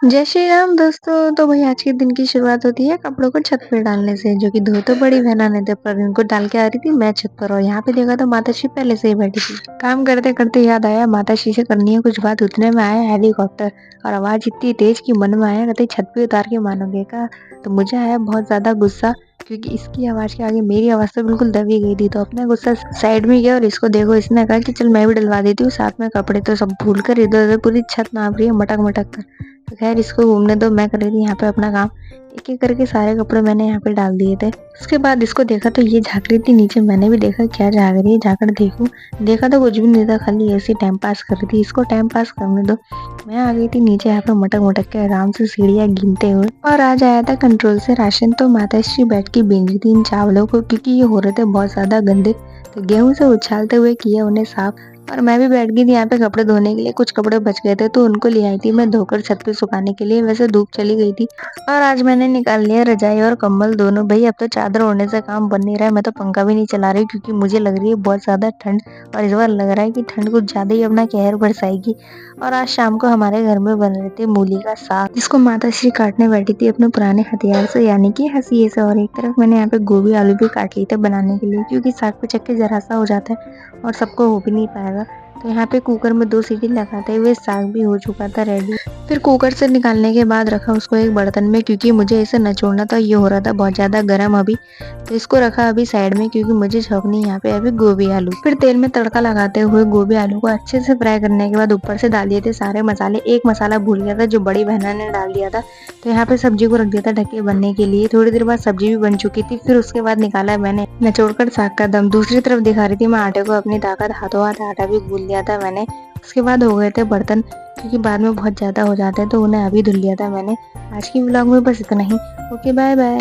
जय श्री राम दोस्तों। तो भाई आज के दिन की शुरुआत होती है कपड़ों को छत पे डालने से, जो कि धो तो बड़ी बहना ने थे पर इनको डाल के आ रही थी मैं छत पर, और यहाँ पे देखा तो माताश्री पहले से ही बैठी थी। काम करते करते याद आया माताश्री से करनी है कुछ बात, उतने में आया हेलीकॉप्टर और आवाज इतनी तेज कि मन में आया कहते छत पे उतार के मानोगे का। तो मुझे आया बहुत ज्यादा गुस्सा, क्योंकि इसकी आवाज के आगे मेरी आवाज तो बिल्कुल दबी गई थी। तो अपना गुस्सा साइड में गया और इसको देखो इसने कहा कि चल मैं भी डलवा देती हूँ साथ में कपड़े, तो सब भूल कर इधर उधर पूरी छत नाप रही है मटक मटक कर। तो खैर इसको घूमने दो, मैं कर रही थी यहाँ पे अपना काम। एक एक करके सारे कपड़े मैंने यहाँ पे डाल दिए थे। उसके बाद इसको देखा तो ये झाँक रही थी नीचे, मैंने भी देखा क्या झाँक रही है, जाकर देखूं। देखा तो कुछ भी नहीं था, खाली ऐसे टाइम पास कर रही थी, इसको टाइम पास करने दो। मैं आ गई थी नीचे यहाँ पे मटक मटक के आराम से सीढ़ियाँ गिनते हुए, और आज आया था कंट्रोल से राशन। तो माताश्री बैठ के बीन रही थी इन चावलों को, क्योंकि ये हो रहे थे बहुत ज्यादा गंदे। तो गेहूं से उछालते हुए किया उन्हें साफ, और मैं भी बैठ गई थी यहाँ पे कपड़े धोने के लिए। कुछ कपड़े बच गए थे तो उनको ले आई थी मैं धोकर छत पे सुखाने के लिए, वैसे धूप चली गई थी। और आज मैंने निकाल लिया रजाई और कंबल दोनों। भाई अब तो चादर ओढ़ने से काम बन नहीं रहा है, मैं तो पंखा भी नहीं चला रही क्योंकि मुझे लग रही है बहुत ज्यादा ठंड, और इस बार लग रहा है कि ठंड कुछ ज्यादा ही अपना कहर बरसाएगी। और आज शाम को हमारे घर में बन रहे थे मूली का साग, जिसको माताश्री काटने बैठी थी अपने पुराने हथियार से, यानी कि हंसिए से। और एक तरफ मैंने यहाँ पे गोभी आलू भी काट लिए थे बनाने के लिए, क्योंकि साग पे चक्के जरा सा हो जाता है और सबको हो भी नहीं पाएगा। तो यहाँ पे कुकर में 2 सीटी लगाते हुए साग भी हो चुका था रेडी। फिर कुकर से निकालने के बाद रखा उसको एक बर्तन में, क्योंकि मुझे इसे नचोड़ना था, ये हो रहा था बहुत ज्यादा गर्म अभी। तो इसको रखा अभी साइड में, क्योंकि मुझे छौंकनी यहाँ पे अभी गोभी आलू। फिर तेल में तड़का लगाते हुए गोभी आलू को अच्छे से फ्राई करने के बाद ऊपर से डाल दिए थे सारे मसाले। एक मसाला भूल गया था जो बड़ी बहना ने डाल दिया था। तो यहाँ पे सब्जी को रख दिया था ढक के बनने के लिए। थोड़ी देर बाद सब्जी भी बन चुकी थी। फिर उसके बाद निकाला मैंने निचोड़कर साग का दम। दूसरी तरफ दिखा रही थी मैं आटे को अपनी ताकत, हाथों हाथ आटा भी गूंद लिया था मैंने। उसके बाद हो गए थे बर्तन, क्योंकि बाद में बहुत ज्यादा हो जाते हैं तो उन्हें अभी धुल लिया था मैंने। आज की व्लॉग में बस इतना ही। Okay bye bye.